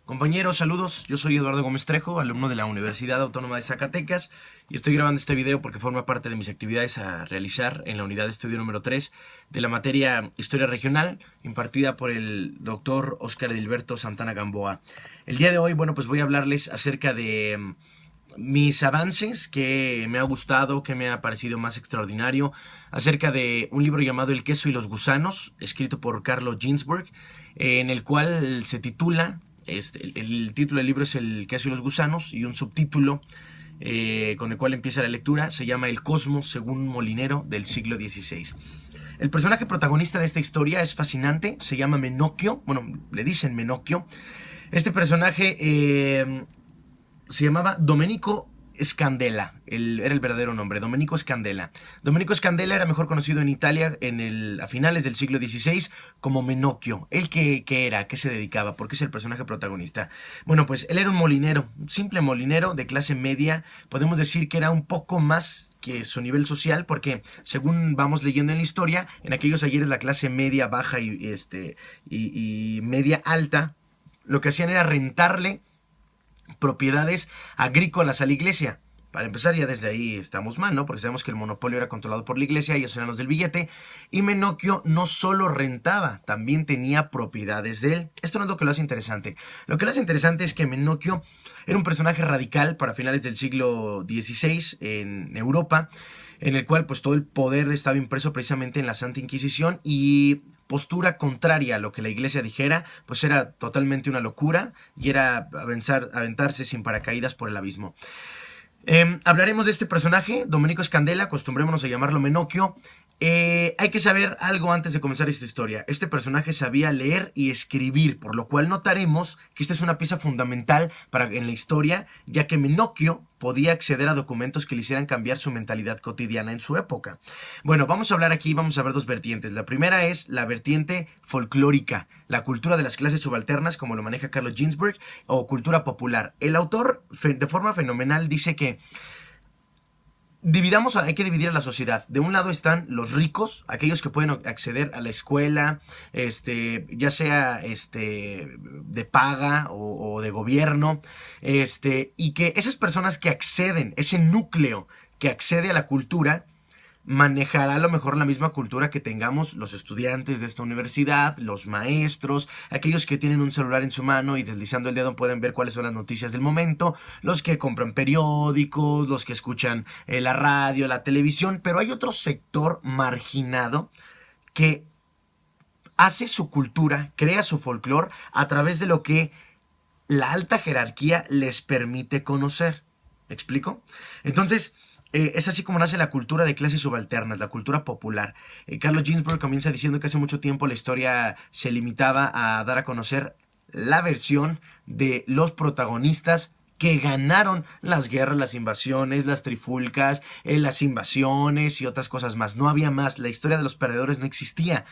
Compañeros, saludos. Yo soy Eduardo Gómez Trejo, alumno de la Universidad Autónoma de Zacatecas, y estoy grabando este video porque forma parte de mis actividades a realizar en la unidad de estudio número 3 de la materia Historia Regional, impartida por el doctor Óscar Edilberto Santana Gamboa. El día de hoy, pues voy a hablarles acerca de mis avances, que me ha gustado, que me ha parecido más extraordinario, acerca de un libro llamado El queso y los gusanos, escrito por Carlo Ginzburg, en el cual se titula... el título del libro es El queso y los gusanos, y un subtítulo con el cual empieza la lectura se llama El cosmos según un molinero del siglo XVI. El personaje protagonista de esta historia es fascinante, se llama Menocchio, le dicen Menocchio. Este personaje se llamaba Domenico Scandella, era el verdadero nombre, Domenico Scandella. Domenico Scandella era mejor conocido en Italia a finales del siglo XVI como Menocchio. ¿Él qué era? ¿A qué se dedicaba? ¿Por qué es el personaje protagonista? Pues él era un molinero, un simple molinero de clase media. Podemos decir que era un poco más que su nivel social, porque según vamos leyendo en la historia, en aquellos ayeres la clase media, baja y media alta, lo que hacían era rentarle propiedades agrícolas a la iglesia. Para empezar, ya desde ahí estamos mal, ¿no? Porque sabemos que el monopolio era controlado por la iglesia, ellos eran los del billete, y Menocchio no solo rentaba, también tenía propiedades de él. Esto no es lo que lo hace interesante. Lo que lo hace interesante es que Menocchio era un personaje radical para finales del siglo XVI en Europa, en el cual todo el poder estaba impreso precisamente en la Santa Inquisición, y postura contraria a lo que la iglesia dijera, era totalmente una locura, y era aventarse sin paracaídas por el abismo. Hablaremos de este personaje, Domenico Scandella, acostumbrémonos a llamarlo Menocchio. Hay que saber algo antes de comenzar esta historia. Este personaje sabía leer y escribir, por lo cual notaremos que esta es una pieza fundamental en la historia, ya que Menocchio podía acceder a documentos que le hicieran cambiar su mentalidad cotidiana en su época. Vamos a hablar aquí, vamos a ver dos vertientes. La primera es la vertiente folclórica, la cultura de las clases subalternas, como lo maneja Carlo Ginzburg, o cultura popular. El autor, de forma fenomenal, dice que hay que dividir a la sociedad. De un lado están los ricos, aquellos que pueden acceder a la escuela, ya sea de paga o de gobierno, y que esas personas que acceden, ese núcleo que accede a la cultura, manejará a lo mejor la misma cultura que tengamos los estudiantes de esta universidad, los maestros, aquellos que tienen un celular en su mano y deslizando el dedo pueden ver cuáles son las noticias del momento, los que compran periódicos, los que escuchan la radio, la televisión. Pero hay otro sector marginado que hace su cultura, crea su folclore a través de lo que la alta jerarquía les permite conocer. ¿Me explico? Entonces, es así como nace la cultura de clases subalternas, la cultura popular. Carlo Ginzburg comienza diciendo que hace mucho tiempo la historia se limitaba a dar a conocer la versión de los protagonistas que ganaron las guerras, las invasiones, las trifulcas, las invasiones y otras cosas más. No había más, la historia de los perdedores no existía.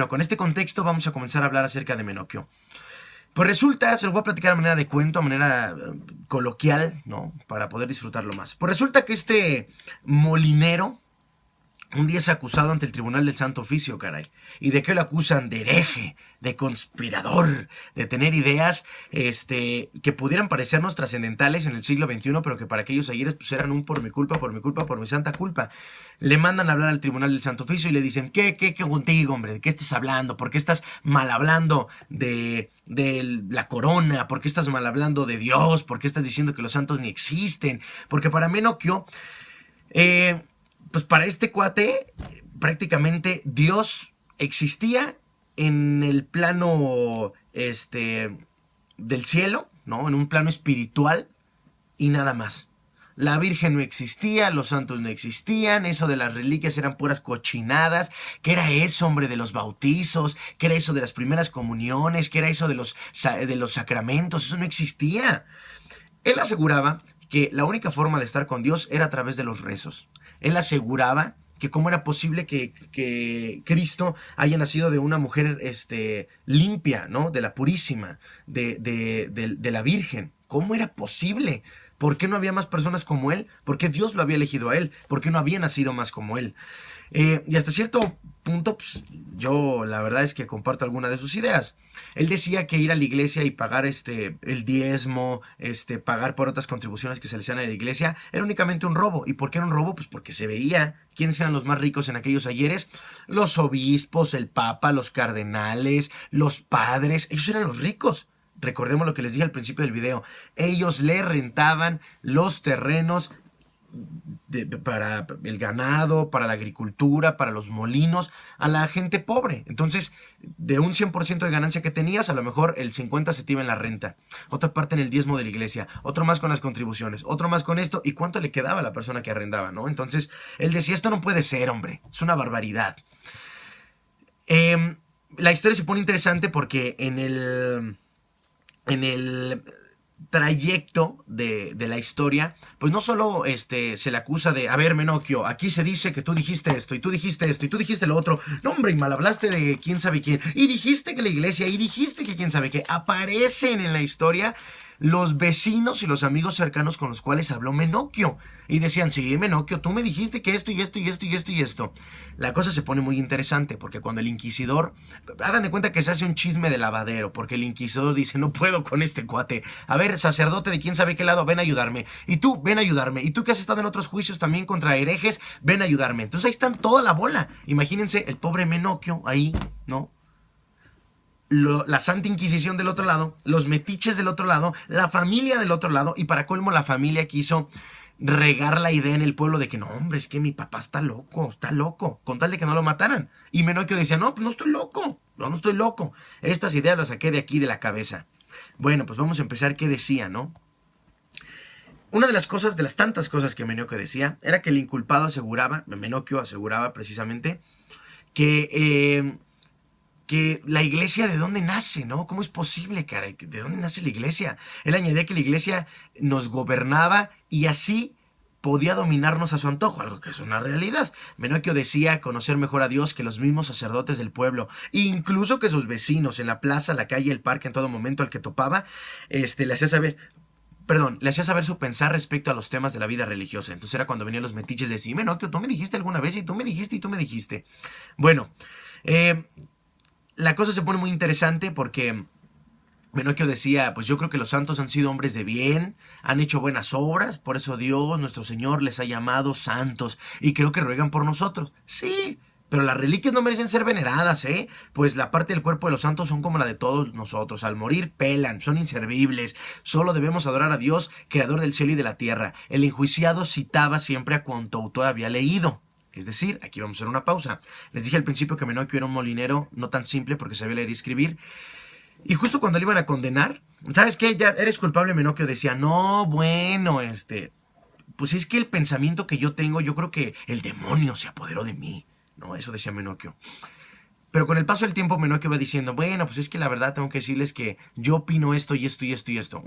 Con este contexto vamos a comenzar a hablar acerca de Menocchio. Pues resulta, se los voy a platicar de manera de cuento, a manera coloquial, ¿no? Para poder disfrutarlo más. Pues resulta que este molinero un día es acusado ante el Tribunal del Santo Oficio, caray. ¿Y de qué lo acusan? De hereje, de conspirador, de tener ideas que pudieran parecernos trascendentales en el siglo XXI, pero que para aquellos ayeres eran un por mi culpa, por mi santa culpa. Le mandan a hablar al Tribunal del Santo Oficio y le dicen, ¿qué contigo, hombre? ¿De qué estás hablando? ¿Por qué estás mal hablando de la corona? ¿Por qué estás mal hablando de Dios? ¿Por qué estás diciendo que los santos ni existen? Porque para Menocchio, para este cuate, prácticamente Dios existía en el plano del cielo, ¿no? En un plano espiritual y nada más. La Virgen no existía, los santos no existían, eso de las reliquias eran puras cochinadas. ¿Qué era eso, hombre, de los bautizos? ¿Qué era eso de las primeras comuniones? ¿Qué era eso de los sacramentos? Eso no existía. Él aseguraba que la única forma de estar con Dios era a través de los rezos. Él aseguraba que cómo era posible que Cristo haya nacido de una mujer limpia, ¿no? De la purísima, de la Virgen. ¿Cómo era posible? ¿Por qué no había más personas como él? ¿Por qué Dios lo había elegido a él? ¿Por qué no había nacido más como él? Y hasta cierto punto, pues, yo la verdad es que comparto alguna de sus ideas. Él decía que ir a la iglesia y pagar el diezmo, pagar por otras contribuciones que se le hacían a la iglesia, era únicamente un robo. ¿Y por qué era un robo? Pues porque se veía quiénes eran los más ricos en aquellos ayeres. Los obispos, el papa, los cardenales, los padres, ellos eran los ricos. Recordemos lo que les dije al principio del video. Ellos le rentaban los terrenos para el ganado, para la agricultura, para los molinos, a la gente pobre. Entonces, de un 100% de ganancia que tenías, a lo mejor el 50% se te iba en la renta, otra parte en el diezmo de la iglesia, otro más con las contribuciones, otro más con esto, y cuánto le quedaba a la persona que arrendaba, ¿no? Entonces, él decía, esto no puede ser, hombre, es una barbaridad. La historia se pone interesante porque en el trayecto de la historia, pues no solo se le acusa de, a ver, Menocchio, aquí se dice que tú dijiste esto, y tú dijiste esto, y tú dijiste lo otro, no hombre, y mal hablaste de quién sabe quién, y dijiste que la iglesia, y dijiste que quién sabe qué. Aparecen en la historia los vecinos y los amigos cercanos con los cuales habló Menocchio, y decían, sí, Menocchio, tú me dijiste que esto, y esto, y esto, y esto, y esto. La cosa se pone muy interesante, porque cuando el inquisidor, hagan de cuenta que se hace un chisme de lavadero, porque el inquisidor dice, no puedo con este cuate, a ver, sacerdote de quién sabe qué lado, ven a ayudarme, y tú, ven a ayudarme, y tú que has estado en otros juicios también contra herejes, ven a ayudarme. Entonces ahí están toda la bola. Imagínense el pobre Menocchio ahí, ¿no? La Santa Inquisición del otro lado, los metiches del otro lado, la familia del otro lado, y para colmo la familia quiso regar la idea en el pueblo de que no, hombre, es que mi papá está loco, con tal de que no lo mataran. Y Menocchio decía, no, pues no estoy loco, no estoy loco. Estas ideas las saqué de aquí, de la cabeza. Bueno, pues vamos a empezar. ¿Qué decía, no? Una de las cosas, de las tantas cosas que Menocchio decía, era que el inculpado Menocchio aseguraba precisamente, que la iglesia, ¿de dónde nace, no? ¿Cómo es posible, caray? ¿De dónde nace la iglesia? Él añadía que la iglesia nos gobernaba y así podía dominarnos a su antojo, algo que es una realidad. Menocchio decía conocer mejor a Dios que los mismos sacerdotes del pueblo, incluso que sus vecinos en la plaza, la calle, el parque, en todo momento al que topaba, le hacía saber su pensar respecto a los temas de la vida religiosa. Entonces era cuando venían los metiches de decir, Menocchio, tú me dijiste alguna vez, y tú me dijiste, y tú me dijiste. Bueno, la cosa se pone muy interesante porque Menocchio decía, pues yo creo que los santos han sido hombres de bien, han hecho buenas obras, por eso Dios, nuestro Señor, les ha llamado santos, y creo que ruegan por nosotros. Sí, pero las reliquias no merecen ser veneradas, ¿eh? Pues la parte del cuerpo de los santos son como la de todos nosotros. Al morir pelan, son inservibles. Solo debemos adorar a Dios, creador del cielo y de la tierra. El enjuiciado citaba siempre a cuanto autor había leído. Es decir, aquí vamos a hacer una pausa. Les dije al principio que Menocchio era un molinero no tan simple porque sabía leer y escribir. Y justo cuando le iban a condenar, ¿sabes qué? Ya eres culpable, Menocchio decía, no, bueno, pues es que el pensamiento que yo tengo, yo creo que el demonio se apoderó de mí. No, eso decía Menocchio. Pero con el paso del tiempo Menocchio va diciendo, bueno, pues es que la verdad tengo que decirles que yo opino esto y esto y esto y esto.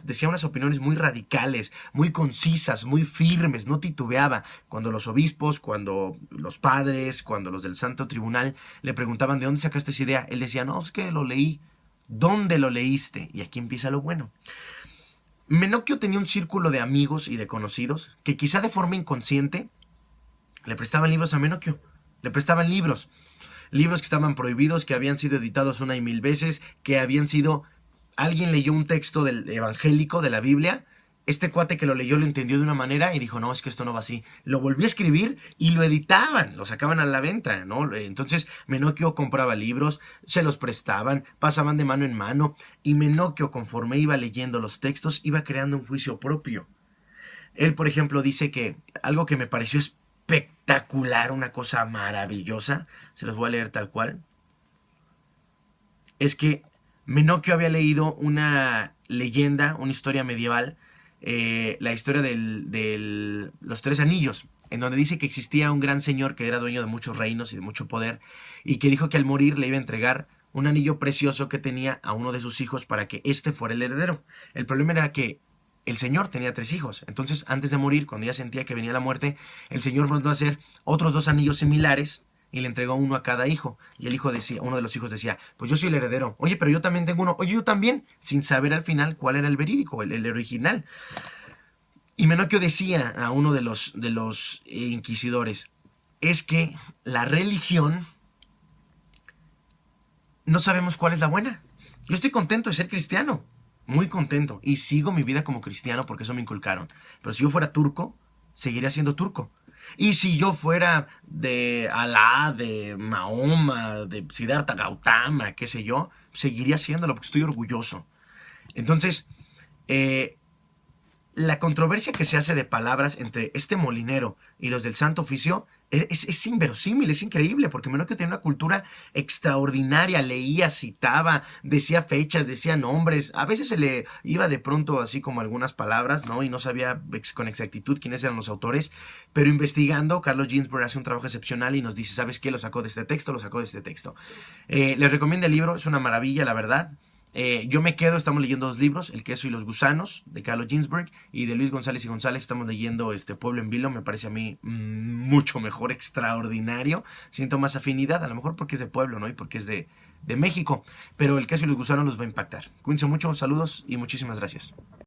Decía unas opiniones muy radicales, muy concisas, muy firmes, no titubeaba. Cuando los obispos, cuando los padres, cuando los del Santo Tribunal le preguntaban de dónde sacaste esa idea, él decía, no, es que lo leí. ¿Dónde lo leíste? Y aquí empieza lo bueno. Menocchio tenía un círculo de amigos y de conocidos que quizá de forma inconsciente le prestaban libros a Menocchio. Le prestaban libros que estaban prohibidos, que habían sido editados una y mil veces, que habían sido... Alguien leyó un texto del evangélico de la Biblia, este cuate que lo leyó lo entendió de una manera y dijo, no, es que esto no va así. Lo volvió a escribir y lo editaban, lo sacaban a la venta, ¿no? Entonces Menocchio compraba libros, se los prestaban, pasaban de mano en mano, y Menocchio, conforme iba leyendo los textos, iba creando un juicio propio. Él, por ejemplo, dice que algo que me pareció espectacular, una cosa maravillosa, se los voy a leer tal cual, es que Menocchio había leído una leyenda, una historia medieval, la historia de los tres anillos, en donde dice que existía un gran señor que era dueño de muchos reinos y de mucho poder, y que dijo que al morir le iba a entregar un anillo precioso que tenía a uno de sus hijos para que éste fuera el heredero. El problema era que el señor tenía 3 hijos. Entonces, antes de morir, cuando ya sentía que venía la muerte, el señor mandó a hacer otros 2 anillos similares y le entregó uno a cada hijo. Y el hijo decía, uno de los hijos decía, pues yo soy el heredero. Oye, pero yo también tengo uno. Oye, yo también, sin saber al final cuál era el verídico, el original. Y Menocchio decía a uno de los inquisidores, es que la religión no sabemos cuál es la buena. Yo estoy contento de ser cristiano, muy contento, y sigo mi vida como cristiano porque eso me inculcaron. Pero si yo fuera turco, seguiría siendo turco. Y si yo fuera de Alá, de Mahoma, de Siddhartha Gautama, qué sé yo, seguiría siéndolo porque estoy orgulloso. Entonces, la controversia que se hace de palabras entre este molinero y los del Santo Oficio es inverosímil, es increíble, porque Menocchio tenía una cultura extraordinaria, leía, citaba, decía fechas, decía nombres, a veces se le iba de pronto así como algunas palabras, ¿no? Y no sabía con exactitud quiénes eran los autores, pero investigando, Carlo Ginzburg hace un trabajo excepcional y nos dice, ¿sabes qué? Lo sacó de este texto, lo sacó de este texto. Les recomiendo el libro, es una maravilla, la verdad. Yo me quedo, estamos leyendo 2 libros, El queso y los gusanos, de Carlo Ginzburg, y de Luis González y González estamos leyendo Pueblo en Vilo, me parece a mí mucho mejor, extraordinario, siento más afinidad, a lo mejor porque es de pueblo, ¿no? Y porque es de México, pero El queso y los gusanos los va a impactar. Cuídense mucho, saludos y muchísimas gracias.